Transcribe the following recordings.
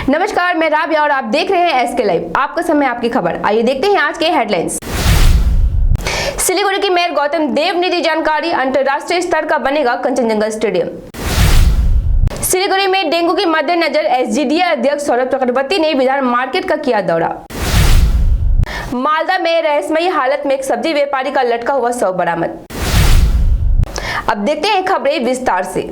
नमस्कार, मैं राबिया और आप देख रहे हैं एसके लाइव। आपका समय आपकी खबर। आइए देखते हैं आज के हेडलाइंस। सिलीगुड़ी की मेयर गौतम देव ने दी जानकारी, अंतरराष्ट्रीय स्तर का बनेगा कंचनजंगा स्टेडियम। सिलीगुड़ी में डेंगू के मद्देनजर एसजीडीए अध्यक्ष सौरभ चक्रवर्ती ने विधान मार्केट का किया दौरा। मालदा में रहस्यमयी हालत में एक सब्जी व्यापारी का लटका हुआ शव बरामद। अब देखते हैं खबरें विस्तार से।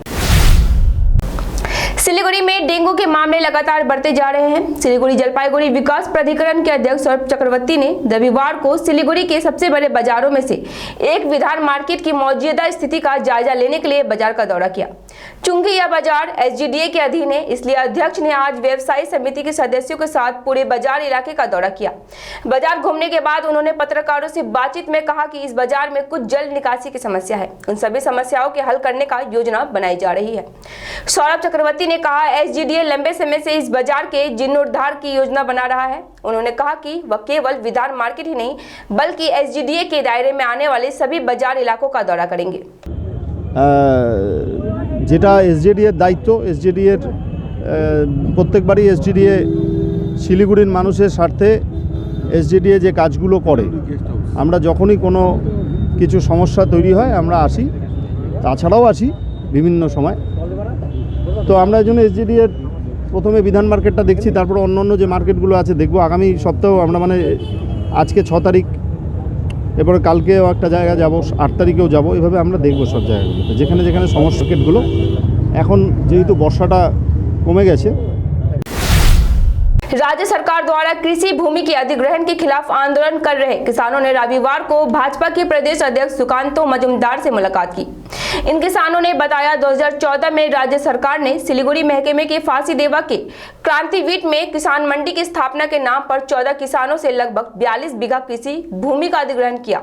सिलीगुड़ी में डेंगू के मामले लगातार बढ़ते जा रहे हैं। सिलीगुड़ी जलपाईगुड़ी विकास प्राधिकरण के अध्यक्ष सौरभ चक्रवर्ती ने रविवार को सिलीगुड़ी के सबसे बड़े बाजारों में से एक विधान मार्केट की मौजूदा स्थिति का जायजा लेने के लिए बाजार का दौरा किया। चूंकि यह बाजार एसजीडीए के अधीन है, इसलिए अध्यक्ष ने आज व्यवसायी समिति के सदस्यों के साथ पूरे बाजार इलाके का दौरा किया। बाजार घूमने के बाद उन्होंने पत्रकारों से बातचीत में कहा कि इस बाजार में कुछ जल निकासी की समस्या है। उन सभी समस्याओं के हल करने का योजना बनाई जा रही है। सौरभ चक्रवर्ती ने कहा, एसजीडीए लंबे समय से इस बाजार के जीर्णोद्धार की योजना बना रहा है। उन्होंने कहा कि वह केवल विधान मार्केट ही नहीं बल्कि एसजीडीए के दायरे में आने वाले सभी बाजार इलाकों का दौरा करेंगे। যেটা এসজিডিএর দায়িত্ব, এসজিডিএর প্রত্যেকবারই এসজিডিএ শিলিগুড়ির মানুষের স্বার্থে এসজিডিএ যে কাজগুলো করে, আমরা যখনই কোনো কিছু সমস্যা তৈরি হয় আমরা আসি, তাছাড়াও আসি বিভিন্ন সময়। তো আমরা এই জন্য এসজিডিএর প্রথমে বিধান মার্কেটটা দেখছি, তারপর অন্য যে মার্কেটগুলো আছে দেখব। আগামী সপ্তাহেও আমরা আজকে 6 তারিখ, এরপরে কালকেও একটা জায়গা যাব, 8 তারিখেও যাব। এভাবে আমরা দেখব সব জায়গাগুলোতে যেখানে যেখানে সমস্যা মার্কেটগুলো। এখন যেহেতু বর্ষাটা কমে গেছে। राज्य सरकार द्वारा कृषि भूमि के अधिग्रहण के खिलाफ आंदोलन कर रहे किसानों ने रविवार को भाजपा के प्रदेश अध्यक्ष सुकांतो मजूमदार से मुलाकात की। इन किसानों ने बताया, 2014 में राज्य सरकार ने सिलीगुड़ी महकमे के फांसीदेवा के क्रांतिवीट में किसान मंडी की स्थापना के नाम पर 14 किसानों से लगभग 42 बीघा कृषि भूमि का अधिग्रहण किया।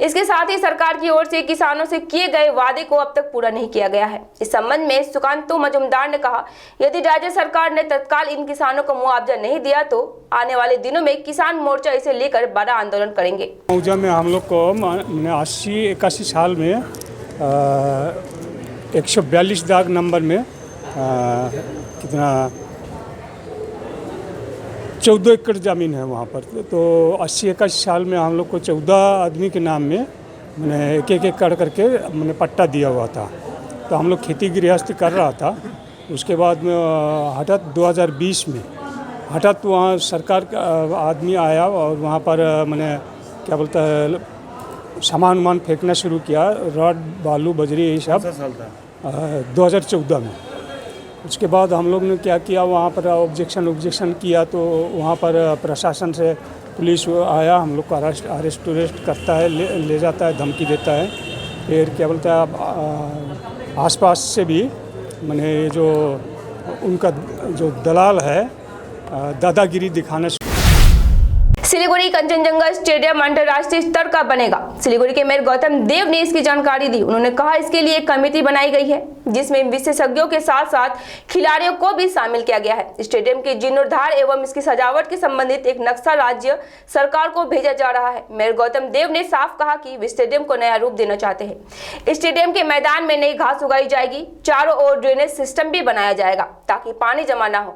इसके साथ ही सरकार की ओर से किसानों से किए गए वादे को अब तक पूरा नहीं किया गया है। इस संबंध में सुकांतो मजूमदार ने कहा, यदि राज्य सरकार ने तत्काल इन किसानों को मुआवजा नहीं दिया तो आने वाले दिनों में किसान मोर्चा इसे लेकर बड़ा आंदोलन करेंगे। मौजा में हम लोग को 80-81 साल में 142 दाग नंबर में कितना 14 एकड़ ज़मीन है वहाँ पर। तो 80-81 साल में हम लोग को 14 आदमी के नाम में मैंने एक एकड़ करके मैंने पट्टा दिया हुआ था। तो हम लोग खेती गृहस्थी कर रहा था। उसके बाद में हठात 2020 में हठात वहाँ सरकार का आदमी आया और वहाँ पर मैंने क्या बोलता है सामान वामान फेंकना शुरू किया, रॉड बालू बजरी यही सब। 2014 में उसके बाद हम लोग ने क्या किया, वहाँ पर ऑब्जेक्शन किया। तो वहाँ पर प्रशासन से पुलिस आया, हम लोग को अरेस्ट करता है, ले जाता है, धमकी देता है। फिर क्या बोलता है आसपास से भी मैंने जो उनका जो दलाल है दादागिरी दिखाना। सिलीगुड़ी कंचनजंगा स्टेडियम अंतरराष्ट्रीय स्तर का बनेगा। सिलीगुड़ी के मेयर गौतम देव ने इसकी जानकारी दी। उन्होंने कहा, इसके लिए एक कमेटी बनाई गई है जिसमें विशेषज्ञों के साथ साथ खिलाड़ियों को भी शामिल किया गया है। स्टेडियम के जीर्णोद्धार एवं इसकी सजावट के संबंधित एक नक्शा राज्य सरकार को भेजा जा रहा है। मेयर गौतम देव ने साफ कहा कि वे स्टेडियम को नया रूप देना चाहते हैं। स्टेडियम के मैदान में नई घास उगाई जाएगी, चारों ओर ड्रेनेज सिस्टम भी बनाया जाएगा ताकि पानी जमा न हो।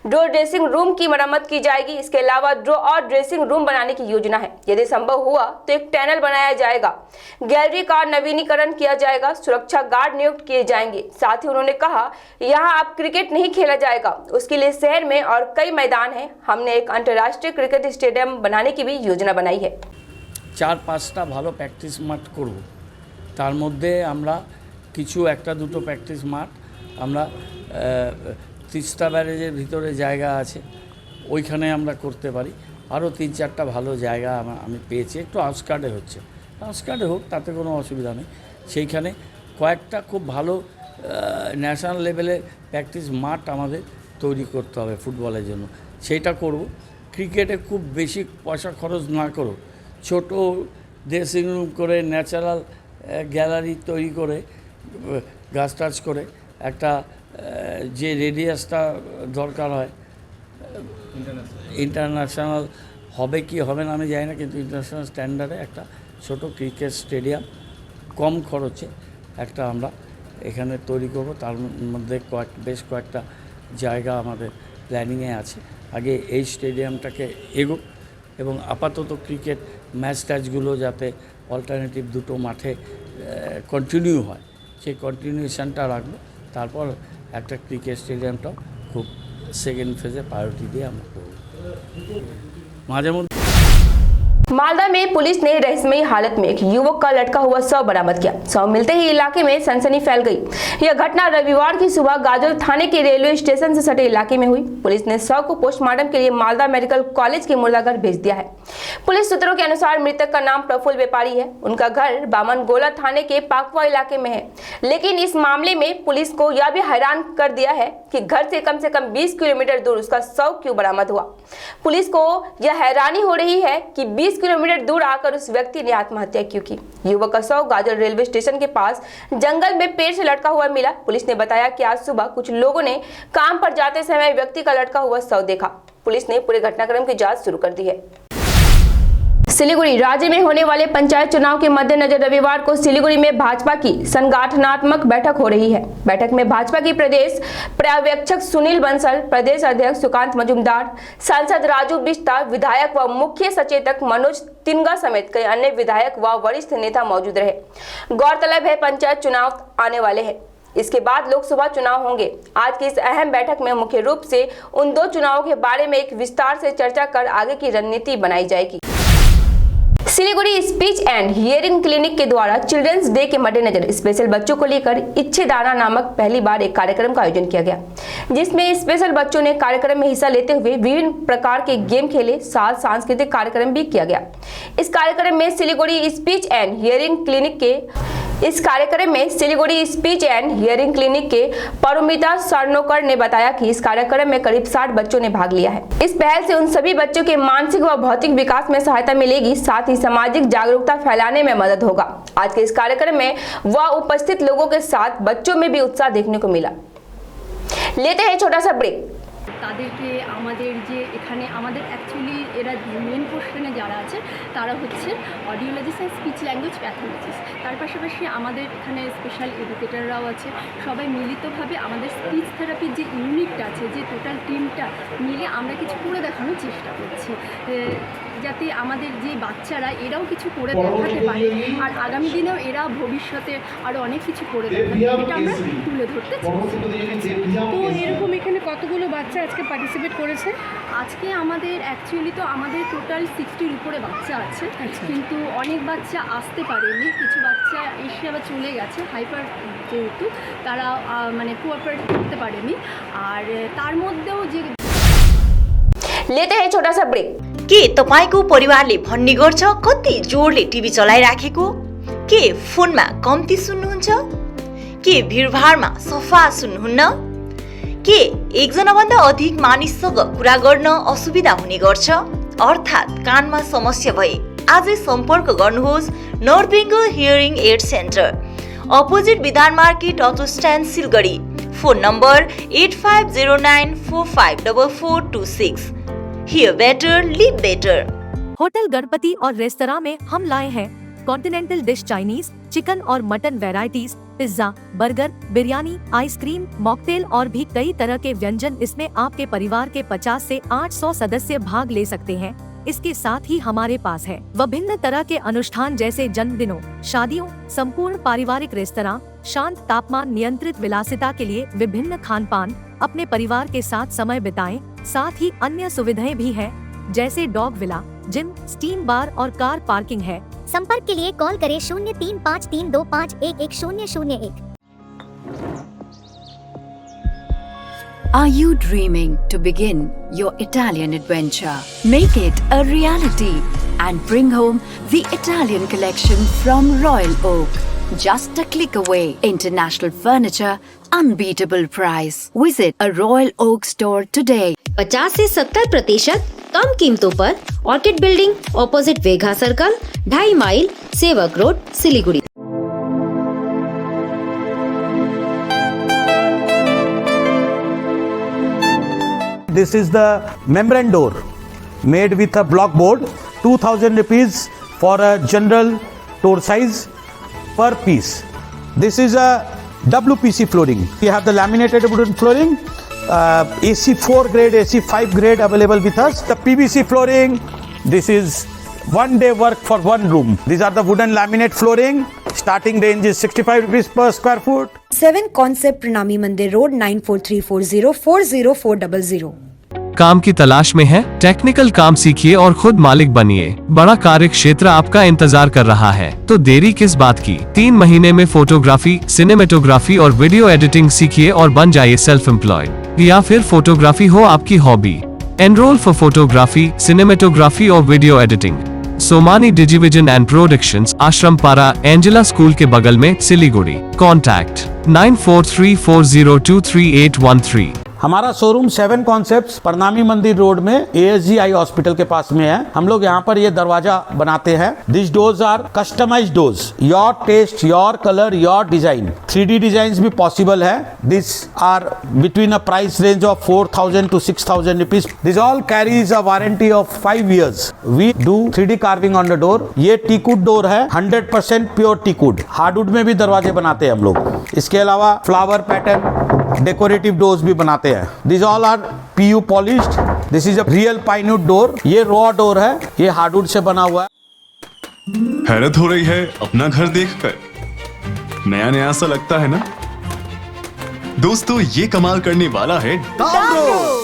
ड्रो ड्रेसिंग रूम की मरम्मत की जाएगी। इसके अलावा ड्रो और ड्रेसिंग रूम बनाने की योजना है। यदि संभव हुआ तो एक टनल बनाया जाएगा। गैलरी का नवीनीकरण किया जाएगा। सुरक्षा गार्ड नियुक्त किए जाएंगे। साथ ही उन्होंने कहा, यहाँ अब क्रिकेट नहीं खेला जाएगा, उसके लिए शहर में और कई मैदान हैं। हमने एक अंतर्राष्ट्रीय क्रिकेट स्टेडियम बनाने की भी योजना बनाई है। 4-5টা ভালো প্র্যাকটিস মাঠ করব। তার মধ্যে আমরা কিছু একটা দুটো প্র্যাকটিস মাঠ আমরা তিস্তা ব্যারেজের ভিতরে জায়গা আছে, ওইখানে আমরা করতে পারি। আরও 3-4টা ভালো জায়গা আমি পেয়েছি, একটু আউটস্কার্টে হচ্ছে, আউটস্কার্টে হোক তাতে কোনো অসুবিধা নেই। সেইখানে কয়েকটা খুব ভালো ন্যাশনাল লেভেলের প্র্যাকটিস মাঠ আমাদের তৈরি করতে হবে ফুটবলের জন্য, সেইটা করব। ক্রিকেটে খুব বেশি পয়সা খরচ না করো, ছোট ড্রেসিং রুম করে ন্যাচারাল গ্যালারি তৈরি করে গাছ টাছ করে একটা যে রেডিয়াসটা দরকার হয় ইন্টারন্যাশনাল হবে কি হবে না আমি জানি না, কিন্তু ইন্টারন্যাশনাল স্ট্যান্ডার্ডে একটা ছোট ক্রিকেট স্টেডিয়াম কম খরচে একটা আমরা এখানে তৈরি করব। তার মধ্যে বেশ কয়েকটা জায়গা আমাদের প্ল্যানিংয়ে আছে। আগে এই স্টেডিয়ামটাকে এগোক এবং আপাতত ক্রিকেট ম্যাচ ট্যাচগুলো যাতে অল্টারনেটিভ দুটো মাঠে কন্টিনিউ হয় সেই কন্টিনিউশনটা রাখবো। তারপর একটা ক্রিকেট স্টেডিয়ামটাও খুব সেকেন্ড ফেজে প্রায়োরিটি দিয়ে আমরা করব। মাঝে মধ্যে मालदा में पुलिस ने रहस्यमयी हालत में एक युवक का लटका हुआ शव बरामद किया। शव मिलते ही इलाके में सनसनी फैल गई। यह घटना रविवार की सुबह गाजल थाने के रेलवे स्टेशन से सटे इलाके में हुई। पुलिस ने शव को पोस्टमार्टम के लिए मालदा मेडिकल कॉलेज के मुर्दाघर भेज दिया है। पुलिस सूत्रों के अनुसार मृतक का नाम प्रफुल्ल व्यापारी है। उनका घर बामनगोला थाने के पाकवा इलाके में है। लेकिन इस मामले में पुलिस को यह भी हैरान कर दिया है कि घर से कम 20 किलोमीटर दूर उसका शव क्यों बरामद हुआ। पुलिस को यह हैरानी हो रही है कि 20 किलोमीटर दूर आकर उस व्यक्ति ने आत्महत्या क्यों की। युवक का शव गाजल रेलवे स्टेशन के पास जंगल में पेड़ से लटका हुआ मिला। पुलिस ने बताया कि आज सुबह कुछ लोगों ने काम पर जाते समय व्यक्ति का लटका हुआ शव देखा। पुलिस ने पूरे घटनाक्रम की जांच शुरू कर दी है। सिलीगुड़ी राज्य में होने वाले पंचायत चुनाव के मद्देनजर रविवार को सिलीगुड़ी में भाजपा की संगठनात्मक बैठक हो रही है। बैठक में भाजपा की प्रदेश पर्यवेक्षक सुनील बंसल, प्रदेश अध्यक्ष सुकांत मजुमदार, सांसद राजू बिस्ता, विधायक व मुख्य सचेतक मनोज तिनगा समेत कई अन्य विधायक व वरिष्ठ नेता मौजूद रहे। गौरतलब है पंचायत चुनाव आने वाले हैं। इसके बाद लोकसभा चुनाव होंगे। आज की इस अहम बैठक में मुख्य रूप से उन दो चुनावों के बारे में एक विस्तार से चर्चा कर आगे की रणनीति बनाई जाएगी। Siliguri speech and hearing clinic के द्वारा चिल्ड्रंस डे के मद्देनजर स्पेशल बच्चों को लेकर इच्छेदाना नामक पहली बार एक कार्यक्रम का आयोजन किया गया, जिसमें स्पेशल बच्चों ने कार्यक्रम में हिस्सा लेते हुए विभिन्न प्रकार के गेम खेले, साथ सांस्कृतिक कार्यक्रम भी किया गया। इस कार्यक्रम में Siliguri speech and hearing clinic के परुमिता सरनोकर ने बताया कि इस कार्यक्रम में करीब 60 बच्चों ने भाग लिया है। इस पहल से उन सभी बच्चों के मानसिक व भौतिक विकास में सहायता मिलेगी, साथ ही सामाजिक जागरूकता फैलाने में मदद होगा। आज के इस कार्यक्रम में वह उपस्थित लोगों के साथ बच्चों में भी उत्साह देखने को मिला। लेते हैं छोटा सा ब्रेक। তাদেরকে আমাদের যে এখানে আমাদের অ্যাকচুয়ালি এরা মেন পোর্শনে যারা আছে তারা হচ্ছে audiologist and speech language pathologist. তার পাশাপাশি আমাদের এখানে স্পেশাল এডুকেটররাও আছে। সবাই মিলিতভাবে আমাদের স্পিচ থেরাপির যে ইউনিটটা আছে, যে টোটাল টিমটা মিলে আমরা কিছু করে দেখানোর চেষ্টা করছি, যাতে আমাদের যে বাচ্চারা এরাও কিছু করে দেখাতে পারে আর আগামী দিনেও এরা ভবিষ্যতে আরও অনেক কিছু করে দেখাবে, এটা আমরা তুলে ধরতে চাই। তো এরকম এখানে কতগুলো বাচ্চা আজকে পার্টিসিপেট করেছে? আজকে আমাদের অ্যাকচুয়ালি তো আমাদের টোটাল 60-র উপরে বাচ্চা আছে, কিন্তু অনেক বাচ্চা আসতে পারেনি, কিছু বাচ্চা এসে আবার চলে গেছে হাইপার, যেহেতু তারা মানে কোঅপারেট করতে পারেনি। আর তার মধ্যেও যে लेते हैं छोटा सा ब्रेक। के तपाईको परिवारले भन्ने गर्छ कति जोडले टिभी चलाइराखेको? के फोनमा कम्ती सुन्नुहुन्छ? के भिडभाडमा सफा सुन्नुहुन्न? के एकजनाभन्दा अधिक मानिससँग कुरा गर्न असुविधा हुने गर्छ? अर्थात् कानमा समस्या भए आजै सम्पर्क गर्नुहोस् north Bengal hearing aid centre, opposite Bidhan market auto stand Siliguri. Phone number 8509454426। Hear better, live better. Hotel Ganpati और रेस्तरां में हम लाए हैं कॉन्टिनेंटल डिश, चाइनीज, चिकन और mutton varieties, pizza, burger, biryani, ice cream, mocktail और भी कई तरह के व्यंजन। इसमें आपके परिवार के 50 से 800 सदस्य भाग ले सकते हैं। इसके साथ ही हमारे पास है विभिन्न तरह के अनुष्ठान जैसे जन्मदिनों, शादियों, संपूर्ण पारिवारिक रेस्तरां, शांत तापमान नियंत्रित विलासिता के लिए विभिन्न खान पान। अपने परिवार के साथ समय बिताएं। साथ ही अन्य सुविधाएं भी हैं जैसे डॉग विला, जिम, स्टीम बार और कार पार्किंग है। संपर्क के लिए कॉल करें 035325110001। Are you dreaming to begin your Italian adventure? Make it a reality and bring home the Italian collection from Royal Oak. Just a click away. International furniture, unbeatable price. Visit a Royal Oak store today. 50 से 70% कम कीमतों पर orchid building, opposite Vegha circle, 2.5 mile, Sevoke road, Siliguri. This is the membrane door made with a block board, 2000 rupees for a general door size per piece. This is a WPC flooring. We have the laminated wooden flooring AC4 grade, AC5 grade available with us. The PVC flooring, this is one day work for one room. These are the wooden laminate flooring. Starting range is 65 rupees per square foot. 7 Concept Pranami Mandir Road 9434040400. काम की तलाश में है? Technical काम सीखिए और खुद मालिक बनिए। बड़ा कार्य क्षेत्र आपका इंतजार कर रहा है, तो देरी किस बात की? 3 महीने में फोटोग्राफी, सिनेमेटोग्राफी और वीडियो एडिटिंग सीखिए और बन जाइए सेल्फ एम्प्लॉयड। या फिर फोटोग्राफी हो आपकी hobby? Enroll for photography, cinematography और video editing. Somani digivision and productions, Ashram Para, Angela school के बगल में, सिलीगुड़ी। कॉन्टैक्ट 9434023813। हमारा शोरूम 7 कॉन्सेप्ट्स प्रणामी मंदिर रोड में ASG आई हॉस्पिटल के पास में है। हम लोग यहाँ पर ये दरवाजा बनाते हैं। This doors are customised doors, your taste, your colour, your design. 3D design भी पॉसिबल है। This are between a price range of 4,000 to 6,000 rupees. This all carries a warranty of 5 years। We do 3D carving on the door. ये teakwood door है, 100% pure teakwood. Hardwood में भी दरवाजे बनाते हैं हम लोग। इसके अलावा फ्लावर पैटर्न, डेकोरेटिव डोर्स भी बनाते हैं। These all are PU polished. This is a real pine wood door. ये रॉ डोर है, ये हार्डवुड से बना हुआ है। हैरत हो रही है अपना घर देखकर? नया नया सा लगता है ना दोस्तों? ये कमाल करने वाला है डैमरो।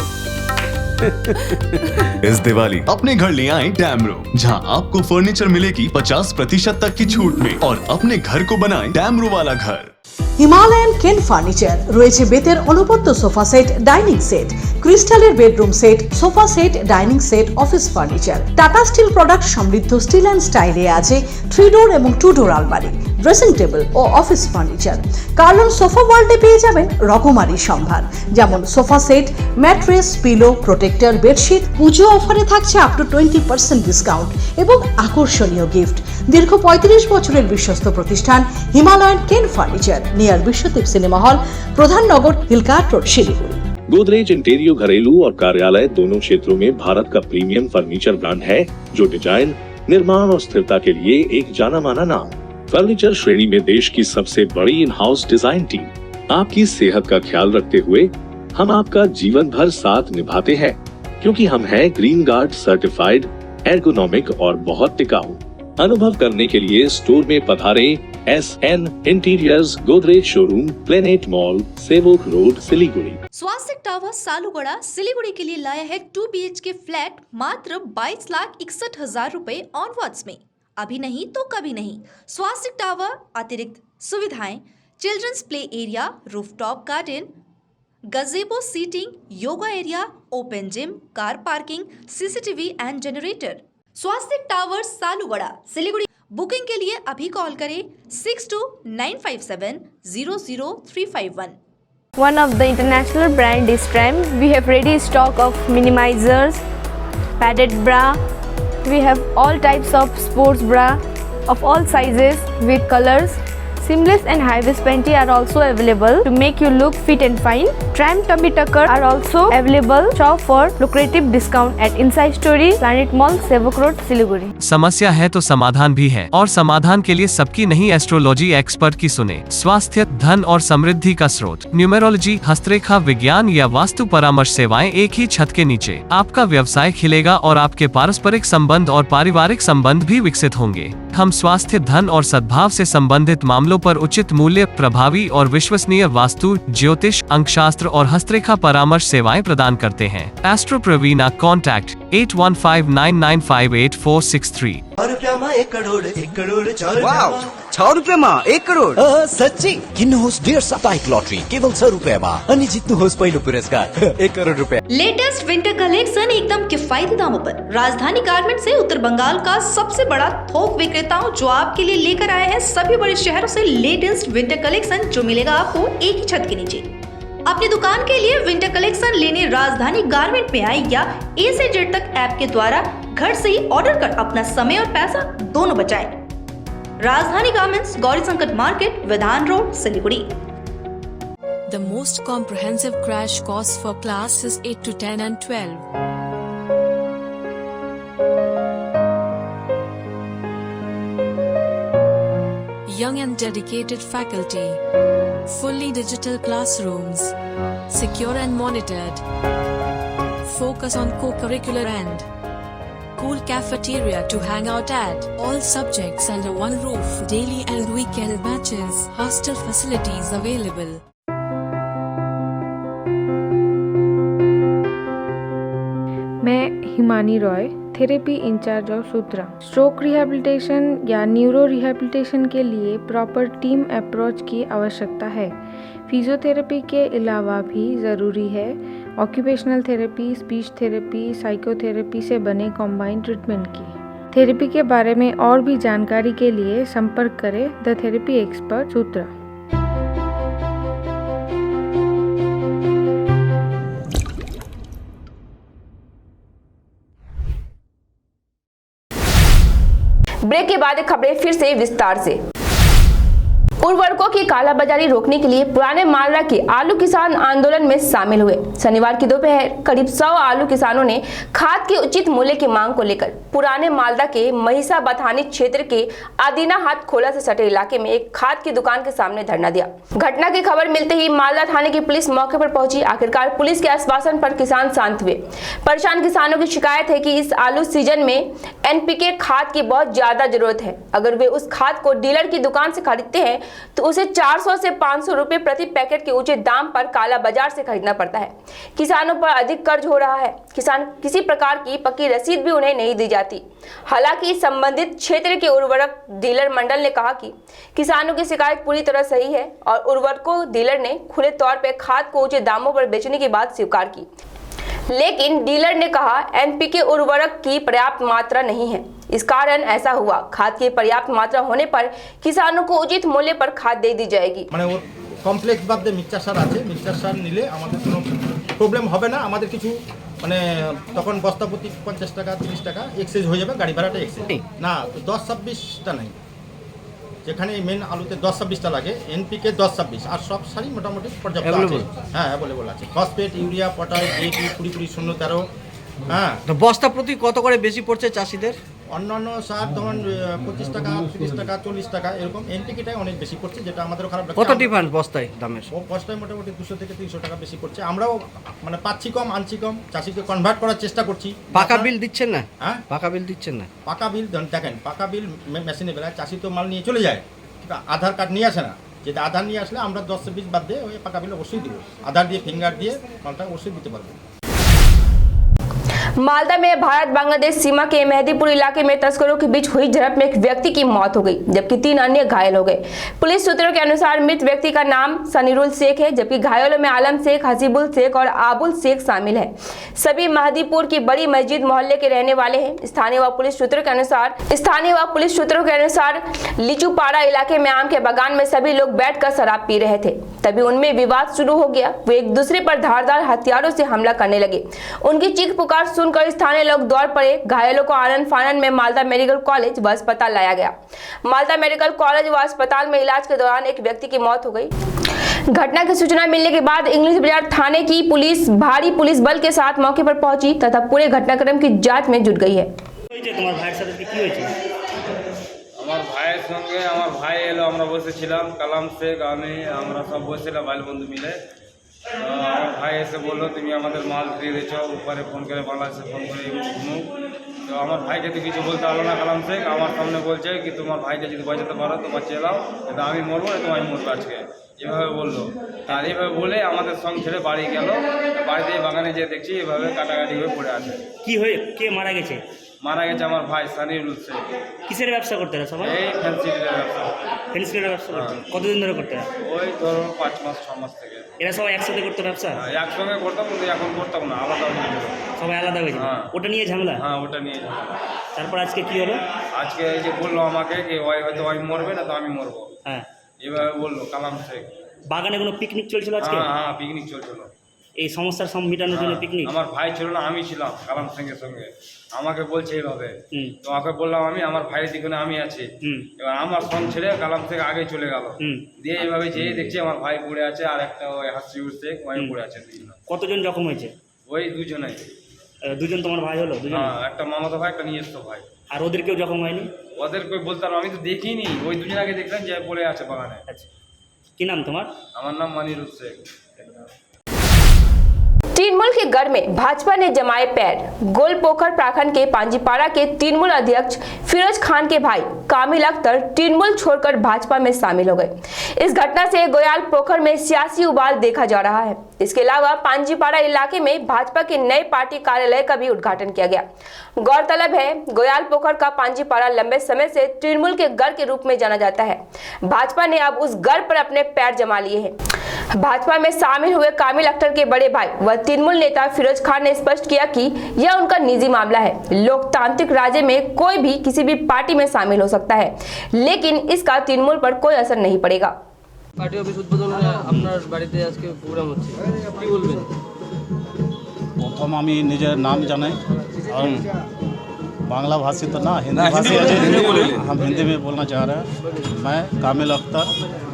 इस दिवाली अपने घर ले आए डैमरो, जहां आपको फर्नीचर मिलेगी 50% तक की छूट में, और अपने घर को बनाएं डैमरो वाला घर। হিমালয়ান কেন ফার্নিচার রয়েছে বেতের অনুপত্য সোফা সেট, ডাইনিং সেট, ক্রিস্টালের bedroom set, sofa set, dining set, office furniture. Tata steel product সমৃদ্ধ স্টিল অ্যান্ড স্টাইলে আছে 3 ডোর এবং 2 ডোর আলমারি, ড্রেসিং টেবিল ও অফিস ফার্নিচার। কার্লন সোফা ওয়ার্ল্ডে পেয়ে যাবেন রকমারি সম্ভার, যেমন sofa set, mattress, pillow, protector, bedsheet. Puja অফারে থাকছে আপ টু 20% ডিসকাউন্ট এবং আকর্ষণীয় গিফট। দীর্ঘ 35 বছরের বিশ্বস্ত প্রতিষ্ঠান Himalayan cane furniture, near Vishwadeep cinema hall, Pradhan Nagar, Hillcart road, Siliguri. Godrej Interio घरेलू और कार्यालय दोनों क्षेत्रों में भारत का प्रीमियम फर्नीचर ब्रांड है, जो डिजाइन, निर्माण और स्थिरता के लिए एक जाना माना नाम। फर्नीचर श्रेणी में देश की सबसे बड़ी इन हाउस डिजाइन टीम। आपकी सेहत का ख्याल रखते हुए हम आपका जीवन भर साथ निभाते हैं, क्योंकि हम हैं ग्रीन गार्ड सर्टिफाइड, एर्गोनॉमिक और बहुत टिकाऊ। अनुभव करने के लिए स्टोर में पधारें। SN interiors, Godrej showroom, planet mall, सेवक रोड, सिलीगुड़ी। स्वास्तिक टावर सालुगड़ा सिलीगुड़ी के लिए लाया है 2 BHK फ्लैट मात्र 22,61,000 रुपए ऑनवर्ड्स में। अभी नहीं तो कभी नहीं। स्वास्तिक टावर अतिरिक्त सुविधाएं, children's play area, rooftop garden, gazebo seating, yoga area, open gym, car parking, CCTV and generator. Swastik tower Salugara Siliguri. Booking के लिए अभी कॉल करें 6295700351। One of the international brand is Trem. We have ready stock of minimizers, padded bra. We have all types of sports bra of all sizes with colors. Seamless and high-waist panty are also available to make you look fit and fine. Tram tummy tucker are also available. Shop for lucrative discount at Inside Story, Planet Mall, Sevok Road, Siliguri. समस्या है तो समाधान भी है, और समाधान के लिए सबकी नहीं एस्ट्रोलॉजी एक्सपर्ट की सुने। स्वास्थ्य, धन और समृद्धि का स्रोत, न्यूमेरोलॉजी, हस्तरेखा विज्ञान या वास्तु परामर्श सेवाएं एक ही छत के नीचे। आपका व्यवसाय खिलेगा और आपके पारस्परिक संबंध और पारिवारिक संबंध भी विकसित होंगे। हम स्वास्थ्य, धन और सद्भाव से संबंधित मामलों पर उचित मूल्य, प्रभावी और विश्वसनीय वास्तु, ज्योतिष, अंकशास्त्र और हस्तरेखा परामर्श सेवाएं प्रदान करते हैं। एस्ट्रो प्रवीणा, कॉन्टैक्ट 8159958463। 6 रुपए में 1 करोड़ सच्ची किन्नुहोस् डेढ साप्ताहिक लॉटरी केवल 6 रुपए में अनि जित्नुहोस् पहिलो पुरस्कार 1 करोड़ रुपए। लेटेस्ट विंटर कलेक्शन एकदम किफायती दामों पर। राजधानी गारमेंट से उत्तर बंगाल का सबसे बड़ा थोक विक्रेताओं जो आपके लिए लेकर आए हैं सभी बड़े शहरों से लेटेस्ट विंटर कलेक्शन, जो मिलेगा आपको एक ही छत के नीचे। अपनी दुकान के लिए विंटर कलेक्शन लेने राजधानी गारमेंट में आए या A से Z तक ऐप के द्वारा घर से ही ऑर्डर कर अपना समय और पैसा दोनों बचाएं। राजधानी गारमेंट्स, गौरी संकट मार्केट, विधान road, Siliguri. The most comprehensive crash course for classes 8 to 10 and 12. Young and dedicated faculty. Fully digital classrooms. secure and monitored. Focus on co-curricular and cool cafeteria to hang out at. All subjects under one roof. Daily and weekend matches. Hostel facilities available. मैं Himani Roy, therapy in charge of Sutra. Stroke rehabilitation या neuro rehabilitation के लिए proper team approach की आवश्यकता है। Physiotherapy के अलावा भी ज़रूरी है occupational therapy, speech therapy, psychotherapy से बने कॉम्बाइंड ट्रीटमेंट की। थेरेपी के बारे में और भी जानकारी के लिए संपर्क करें the therapy expert Sutra. Break के बाद खबरें फिर से विस्तार से। उर्वरकों की कालाबाजारी रोकने के लिए पुराने मालदा के आलू किसान आंदोलन में शामिल हुए। शनिवार की दोपहर करीब 100 आलू किसानों ने खाद के उचित मूल्य की मांग को लेकर पुराने मालदा के महिसा बथानी क्षेत्र के आदिना हाट खोला से सटे इलाके में एक खाद की दुकान के सामने धरना दिया। घटना की खबर मिलते ही मालदा थाने की पुलिस मौके पर पहुंची। आखिरकार पुलिस के आश्वासन पर किसान शांत हुए। परेशान किसानों की शिकायत है कि इस आलू सीजन में एनपीके खाद की बहुत ज्यादा जरूरत है। अगर वे उस खाद को डीलर की दुकान से खरीदते हैं तो उसे 400 से 500 रुपए प्रति पैकेट के ऊंचे दाम पर काला बाजार से खरीदना पड़ता है। किसानों पर अधिक कर्ज हो रहा है। किसान किसी प्रकार की पक्की रसीद भी उन्हें नहीं दी जाती। हालांकि संबंधित क्षेत्र के उर्वरक डीलर मंडल ने कहा कि किसानों की शिकायत पूरी तरह सही है और उर्वरकों डीलर ने खुले तौर पर खाद को ऊंचे दामों पर बेचने की बात स्वीकार की, लेकिन डीलर ने कहा एनपीके उर्वरक की पर्याप्त मात्रा नहीं है। इस कारण ऐसा हुआ। खाद की पर्याप्त मात्रा होने पर किसानों को उचित मूल्य पर खाद दे दी जाएगी। মানে ওর কমপ্লেক্স বাদে মিক্সচার সার আছে, মিক্সচার সার নিলে আমাদের কোনো প্রবলেম হবে না। আমাদের কিছু মানে তখন বস্তা প্রতি 50 টাকা 30 টাকা এক্সচেঞ্জ হয়ে যাবে, গাড়ি ভাড়াটা এক্সচেঞ্জ না। 10-26টা নাই, যেখানে মেন আলুতে 10-26টা লাগে, এনপিকে 10-26 আর সব সারই মোটামুটি পর্যাপ্ত আছে। হ্যাঁ অ্যাভেলেবল আছে। Phosphate, urea, potash, DAP 20-20-0-13। হ্যাঁ, তো বস্তা প্রতি কত করে বেশি পড়ছে চাষিদের? অন্যান্য সার ধরুন 25 টাকা, 30 টাকা, 40 টাকা এরকম। এনপিকেটাই অনেক বেশি পড়ছে, যেটা আমাদেরও খারাপ লাগছে। কত ডিফারেন্স বস্তায় দামের? ও বস্তায় মোটামুটি 200 থেকে 300 টাকা বেশি পড়ছে। আমরাও মানে পাচ্ছি কম, আনছি কম, চাষিকে কনভার্ট করার চেষ্টা করছি। পাকা বিল দিচ্ছেন না? হ্যাঁ, পাকা বিল দিচ্ছেন না। পাকা বিল দেখেন, পাকা বিল মেশিনে বেলায় চাষি তো মাল নিয়ে চলে যায়, আধার কার্ড নিয়ে আসে না। যদি আধার নিয়ে আসলে আমরা 10-20 বাদ দিয়ে ওই পাকা বিল অবশ্যই দেবো। আধার দিয়ে ফিঙ্গার দিয়ে মালটা অবশ্যই দিতে পারবো। मालदा में भारत बांग्लादेश सीमा के मेहदीपुर इलाके में तस्करों के बीच हुई झड़प में एक व्यक्ति की मौत हो गई, जबकि 3 अन्य घायल हो गए। पुलिस सूत्रों के अनुसार मृत व्यक्ति का नाम सनीरुल शेख है, जबकि घायलों में आलम शेख, हसीबुल शेख और आबुल शेख शामिल है। सभी मेहदीपुर की बड़ी मस्जिद मोहल्ले के रहने वाले हैं। स्थानीय व पुलिस सूत्रों के अनुसार लीचूपाड़ा इलाके में आम के बागान में सभी लोग बैठकर शराब पी रहे थे, तभी उनमें विवाद शुरू हो गया। वे एक दूसरे पर धारदार हथियारों से हमला करने लगे। उनकी चीख पुकार सुनकर स्थानीय लोग दौड़ पड़े। घायलों को आनंद फानन में मालदा मेडिकल कॉलेज व अस्पताल लाया गया। मालदा मेडिकल कॉलेज व अस्पताल में इलाज के दौरान एक व्यक्ति की मौत हो गई। घटना की सूचना मिलने के बाद इंग्लिश बाजार थाने की पुलिस भारी पुलिस बल के साथ मौके पर पहुंची तथा पूरे घटनाक्रम की जांच में जुट गई है। তোমার ভাইয়ের সাথে কি হয়েছে? আমার ভাইয়ের সঙ্গে আমার ভাই এলো, আমরা বসেছিলাম কালাম শেখ, আমরা সব বসেছিলাম ভাই বন্ধু মিলে। আমার ভাই এসে বললো তুমি আমাদের মাল ফিরিয়ে দিচ্ছ, উপরে ফোন করে বাংলাদেশে ফোন করে মুখ। তো আমার ভাইকে তো কিছু বলতে পারলো না কালাম শেখ, আমার সামনে বলছে কি তোমার ভাইকে যদি বাঁচাতে পারো তো বাঁচিয়ে দাও, কিন্তু আমি মরবো না, তোমায় মরবো আজকে, এভাবে বললো। আর এইভাবে বলে আমাদের সঙ্গ ছেড়ে বাড়ি গেল। বাড়িতে বাগানে যেয়ে দেখছি এভাবে কাটাকাটি হয়ে পড়ে আছে। কি হয়ে কে মারা গেছে? মারা গেছে আমার ভাই সানিরুল শেখ। কিসের ব্যবসা করতে হয় সবাই? এই ফেন্সিলের ব্যবসা। ফেন্সিলের ব্যবসা করতে কতদিন ধরে করতে হয়? ওই ধরো 5 মাস 6 মাস থেকে। এরা সবাই একসাথে করতে ব্যবসা? একসঙ্গে করতাম, কিন্তু এখন করতাম না, আলাদা হয়ে গেল। সবাই আলাদা হয়েছে? ওটা নিয়ে ঝামেলা? হ্যাঁ, ওটা নিয়ে ঝামেলা। তারপর আজকে কি হলো? আজকে এই যে বললো আমাকে কি ওই হয়তো ওই মরবে না তো আমি মরবো, হ্যাঁ এভাবে বললো কালাম শেখ। বাগানে কোনো পিকনিক চলছিল আজকে? হ্যাঁ, পিকনিক চলছিল। এই সমস্যার সব মেটানোর জন্য পিকনিক? আমার ভাই ছিল না, আমি ছিলাম কালাম সিংয়ের সঙ্গে। আমাকে বলছে এইভাবে, তো ওকে বললাম আমি আমার ভাইয়ের দিকে আমি আছি। এবার আমার সঙ্গ ছেড়ে কালাম থেকে আগে চলে গেল, দিয়ে এইভাবে যেয়ে দেখছি আমার ভাই পড়ে আছে আর একটা ওই হাসিউর শেখ ওই পড়ে আছে। কতজন জখম হয়েছে? ওই দুজনেই। দুজন তোমার ভাই হলো? দুজন? একটা মামাতো ভাই, একটা নিজস্ব ভাই। আর ওদের কেউ জখম হয়নি? ওদের কেউ বলতে পারবো, আমি তো দেখিনি, ওই দুজন আগে দেখলাম যে পড়ে আছে বাগানে। আচ্ছা, কি নাম তোমার? আমার নাম মানিরুল শেখ। तृणमूल के गढ़ में भाजपा ने जमाए पैर। गोलपोखर प्रखंड के पांजीपाड़ा के तृणमूल अध्यक्ष फिरोज खान के भाई कामिल अख्तर तृणमूल छोड़कर भाजपा में शामिल हो गए। इस घटना से गोयाल पोखर में सियासी उबाल देखा जा रहा है। इसके अलावा पांजीपाड़ा इलाके में भाजपा के नए पार्टी कार्यालय का भी उद्घाटन किया गया। गौरतलब है, गोयाल पोखर का पांजीपाड़ा लंबे समय से तृणमूल के गढ़ के रूप में जाना जाता है। भाजपा ने अब उस गढ़ पर अपने पैर जमा लिए हैं। भाजपा में शामिल हुए कामिल अख्तर के बड़े भाई व तृणमूल नेता फिरोज खान ने स्पष्ट किया कि यह उनका निजी मामला है। लोकतांत्रिक राज्य में कोई भी किसी भी पार्टी में शामिल हो सकता है, लेकिन इसका तृणमूल पर कोई असर नहीं पड़ेगा। पार्टी ऑफिस उद्বোधन আপনার বাড়িতে আজকে প্রোগ্রাম হচ্ছে, কি বলবেন? প্রথম আমি নিজের নাম জানাই और बांग्ला भाषी तो ना हिंदी भाषी हम हिंदी में बोलना चाह रहे हैं। मैं कामिल अख्तर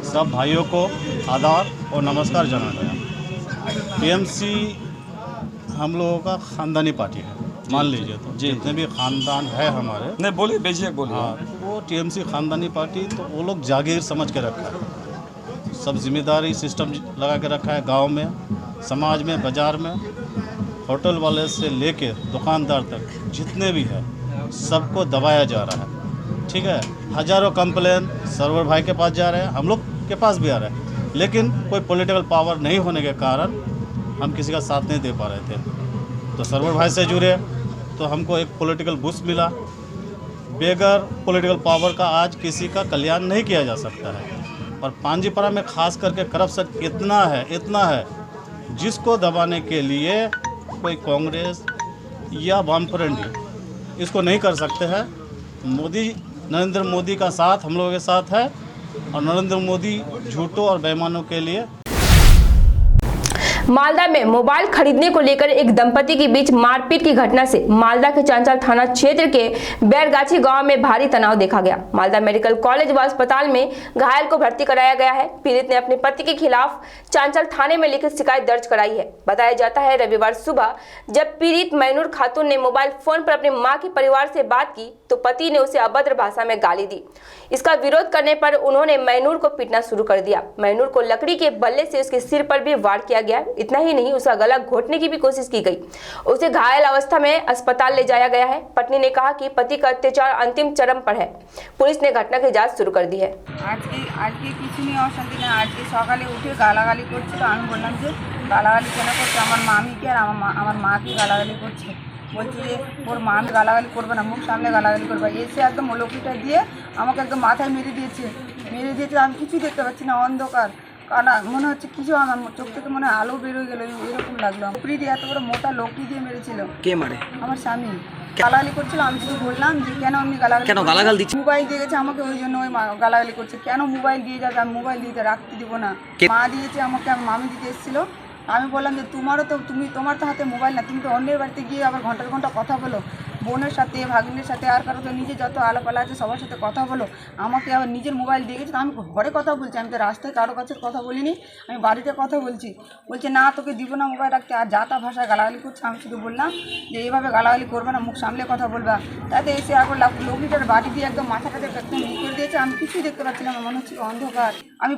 सब भाइयों को आदाब और नमस्कार जाना रहा हूँ। टीएमसी हम लोगों का ख़ानदानी पार्टी है, मान लीजिए तो जितने भी ख़ानदान है हमारे, नहीं बोलिए बेझिझक बोलिए। हाँ, वो टीएमसी ख़ानदानी पार्टी तो वो लोग जागीर समझ के रखा है, सब जिम्मेदारी सिस्टम लगा के रखा है। गांव में, समाज में, बाज़ार में, होटल वाले से लेके दुकानदार तक जितने भी हैं सबको दबाया जा रहा है। ठीक है, हज़ारों कंप्लेन सरवर भाई के पास जा रहे हैं, हम लोग के पास भी आ रहे हैं, लेकिन कोई पॉलिटिकल पावर नहीं होने के कारण हम किसी का साथ नहीं दे पा रहे थे। तो सरवर भाई से जुड़े तो हमको एक पॉलिटिकल बूस्ट मिला। बगैर पॉलिटिकल पावर का आज किसी का कल्याण नहीं किया जा सकता है। और पांजीपाड़ा में खास करके करप्शन इतना है जिसको दबाने के लिए कोई कांग्रेस या वामफ्रंट इसको नहीं कर सकते हैं। नरेंद्र मोदी का साथ हम लोगों के साथ है और नरेंद्र मोदी झूठों और बेईमानों के लिए। मालदा में मोबाइल खरीदने को लेकर एक दंपति के बीच मारपीट की घटना से मालदा के चांचल थाना क्षेत्र के बैरगाछी गांव में भारी तनाव देखा गया। मालदा मेडिकल कॉलेज व अस्पताल में घायल को भर्ती कराया गया है। पीड़ित ने अपने पति के खिलाफ चांचल थाने में लिखित शिकायत दर्ज कराई है। बताया जाता है रविवार सुबह जब पीड़ित मैनूर खातून ने मोबाइल फोन पर अपनी मां के परिवार से बात की तो पति ने उसे अभद्र भाषा में गाली दी। इसका विरोध करने पर उन्होंने मैनूर को पीटना शुरू कर दिया। मैनूर को लकड़ी के बल्ले से उसके सिर पर भी वार किया गया। इतना ही नहीं, उसका गला घोटने की भी कोशिश की गई। उसे घायल अवस्था में अस्पताल ले जाया गया है। पत्नी ने कहा कि पति का अत्याचार अंतिम चरम पर है। पुलिस ने घटना की जांच शुरू कर दी है। आज के কিছু নিয়ে অশান্তি না, আজকে সকালে উঠে গালাগালি করছিল। আমি বললাম যে গালাগালি কেন করছে, আমার মামিকে আর আমার মাকে গালাগালি করছে। বলছে যে ওর মা আমি গালাগালি করবে না, মুখ সামনে গালাগালি করবে। এসে একদম ওলকিটা দিয়ে আমাকে একদম মাথায় মেরে দিয়েছে। আমি কিছুই দেখতে পাচ্ছি না, অন্ধকার। কারণ মনে হচ্ছে কিছু আমার চোখ থেকে মনে হয় আলো বেরোয় গেল, এরকম লাগলো। উপরি দিয়ে এত বড় মোটা লকি দিয়ে মেরেছিল। কে মারে? আমার স্বামী গালাগালি করছিল। আমি শুধু বললাম যে কেন আপনি গালাগালি দিচ্ছেন? মোবাইল দিয়ে গেছে আমাকে, ওই জন্য ওই গালাগালি করছে। কেন মোবাইল দিয়ে যাবে? আমি মোবাইল দিয়ে রাখতে দিব না। মা দিয়েছে আমাকে, আমার মামি দিতে এসেছিল। আমি বললাম যে তোমার তো হাতে মোবাইল না, তুমি তো অন্যের বাড়িতে গিয়ে আবার ঘন্টার ঘন্টা কথা বলো, বোনের সাথে ভাগ্নের সাথে আর কারো তো নিজে যত আলাপালা আছে সবার সাথে কথা বলো। আমাকে আবার নিজের মোবাইল দিয়ে গেছে। আমি ঘরে কথা বলছি, আমি তো রাস্তায় কারো কাছে কথা বলিনি, আমি বাড়িতে কথা বলছি। বলছে না তোকে দিব না মোবাইল রাখতে, আর যা তা ভাষায় গালাগালি করছে। আমি শুধু বললাম যে এইভাবে গালাগালি করবে না, মুখ সামলে কথা বলবা। তাতে এসে এখন লকিটার বাড়ি দিয়ে একদম মাথাটাতে একদম করে দিয়েছে। আমি কিছুই দেখতে পাচ্ছিলাম, মনে হচ্ছে অন্ধকার। আমি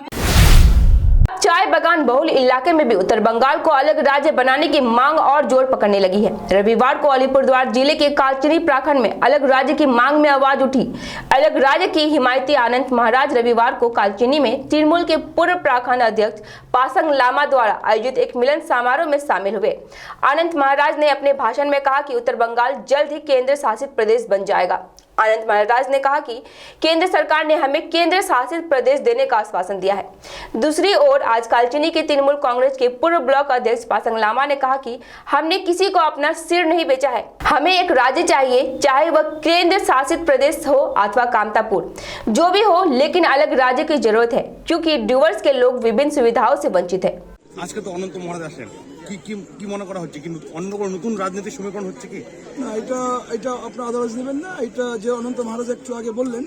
चाय बागान बहुल इलाके में भी उत्तर बंगाल को अलग राज्य बनाने की मांग और जोर पकड़ने लगी है। रविवार को अलीपुरद्वार जिले के कालचिनी प्रखंड में अलग राज्य की मांग में आवाज उठी। अलग राज्य की हिमायती आनंद महाराज रविवार को कालचिनी में तृणमूल के पूर्व प्रखंड अध्यक्ष पासंग लामा द्वारा आयोजित एक मिलन समारोह में शामिल हुए। आनंद महाराज ने अपने भाषण में कहा कि उत्तर बंगाल जल्द ही केंद्र शासित प्रदेश बन जाएगा। आनंद महाराज ने कहा कि केंद्र सरकार ने हमें केंद्र शासित प्रदेश देने का आश्वासन दिया है। दूसरी ओर आज कालचिनी के तृणमूल कांग्रेस के पूर्व ब्लॉक अध्यक्ष पासंग लामा ने कहा कि हमने किसी को अपना सिर नहीं बेचा है, हमें एक राज्य चाहिए, चाहे वह केंद्र शासित प्रदेश हो अथवा कामतापुर, जो भी हो, लेकिन अलग राज्य की जरूरत है क्योंकि डुवर्स के लोग विभिन्न सुविधाओं से वंचित है। আজকে তো অনন্ত মহারাজ আসলেন, কি মনে করা হচ্ছে? কিন্তু অন্য কোনো নতুন রাজনীতির সমীকরণ হচ্ছে কি না? এটা আপনার আদালত নেবেন না। এটা যে অনন্ত মহারাজ একটু আগে বললেন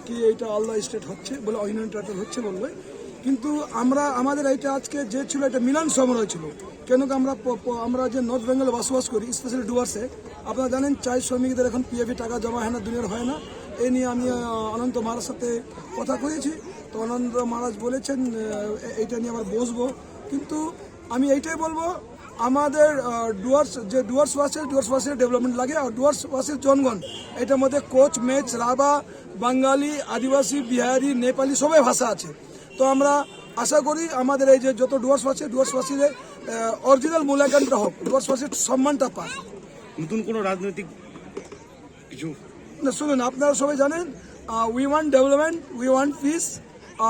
কি এটা আলাদা স্টেট হচ্ছে বলে, ইউনিয়ন টেরিটরি হচ্ছে বলবে, কিন্তু আমাদের এইটা আজকে যে ছিল এটা মিলন সমারোহ ছিল। কেন কি আমরা যে নর্থ বেঙ্গলে বসবাস করি, স্পেশালি ডুয়ার্সে, আপনারা জানেন চাই শ্রমিকদের এখন পিএফি টাকা জমা হয় না, দুনিয়ার হয় না। এই নিয়ে আমি অনন্ত মহারাজ সাথে কথা করেছি। তো অনন্ত মহারাজ বলেছেন এইটা নিয়ে আবার বসবো। কিন্তু আমি এইটাই বলবো, আমাদের ডুয়ার্স ওয়াসের ডেভেলপমেন্ট লাগে আর ডুয়ার্স ওয়াসের জনগণ এটার মধ্যে কোচ মেচ রাভা বাঙালি আদিবাসী বিহারি নেপালি সবাই ভাষা আছে। তো আমরা আশা করি আমাদের এই যে যত ডুয়ার্স ওয়াসের অরিজিনাল মূল্যায়নটা হোক, ডুয়ার্স ওয়াসের সম্মানটা পায়। নতুন কোনো রাজনৈতিক কিছু না, শুনুন, আপনারা সবাই জানেন we want development, we want peace,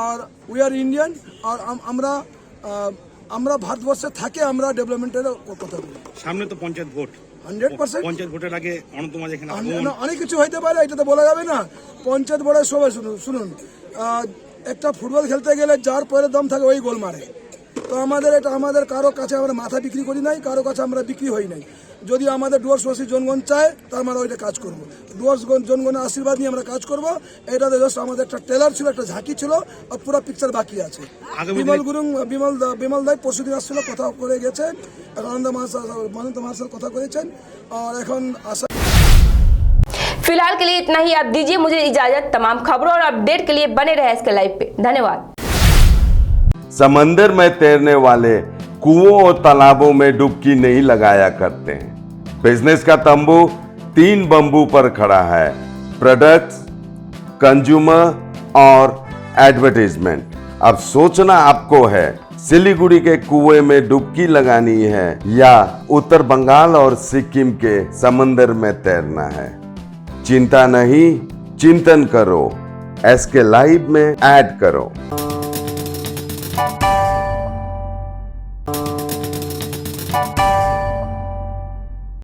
আর উই আর ইন্ডিয়ান। আর আমরা ভারতবর্ষে থাকে, আমরা ডেভেলপমেন্টের কথা বলি। সামনে তো পঞ্চায়েত ভোট, 100% পঞ্চায়েত ভোটের আগে অনন্তমাজ এখানে অনেক কিছু হইতে পারে, এটা তো বলা যাবে না। পঞ্চায়েত ভোটের সবাই শুনুন, একটা ফুটবল খেলতে গেলে যার পয়ের দম থাকে ওই গোল মারে। তো আমাদের কারো কাছে আমরা মাথা বিক্রি করি নাই, কারো কাছে আমরা বিক্রি হই নাই। যদি আমাদের ডুয়ার্সবাসী জনগণ চায় তার আমরা ওইটা কাজ করবো, ডুয়ার্স জনগণের আশীর্বাদ নিয়ে আমরা কাজ করবো। এটাতে জাস্ট আমাদের একটা ট্রেলার ছিল, একটা ঝাঁকি ছিল, আর পুরো পিকচার বাকি আছে। বিমল দাই পরশুদিন আসছিল, কথা করে গেছেন, আনন্দ মহাশয় কথা করেছেন। আর এখন আশা फिलहाल के लिए इतना ही। आप दीजिए मुझे इजाजत। तमाम खबरों और अपडेट के लिए बने रहे इसके लाइव पे। धन्यवाद। समंदर में तैरने वाले कुओं और तालाबों में डुबकी नहीं लगाया करते हैं। बिजनेस का तंबू 3 बंबू पर खड़ा है, प्रोडक्ट्स, कंज्यूमर और एडवर्टाइजमेंट। अब सोचना आपको है, सिलीगुड़ी के कुएं में डुबकी लगानी है या उत्तर बंगाल और सिक्किम के समंदर में तैरना है। चिंता नहीं, चिंतन करो, एसके लाइव में ऐड करो।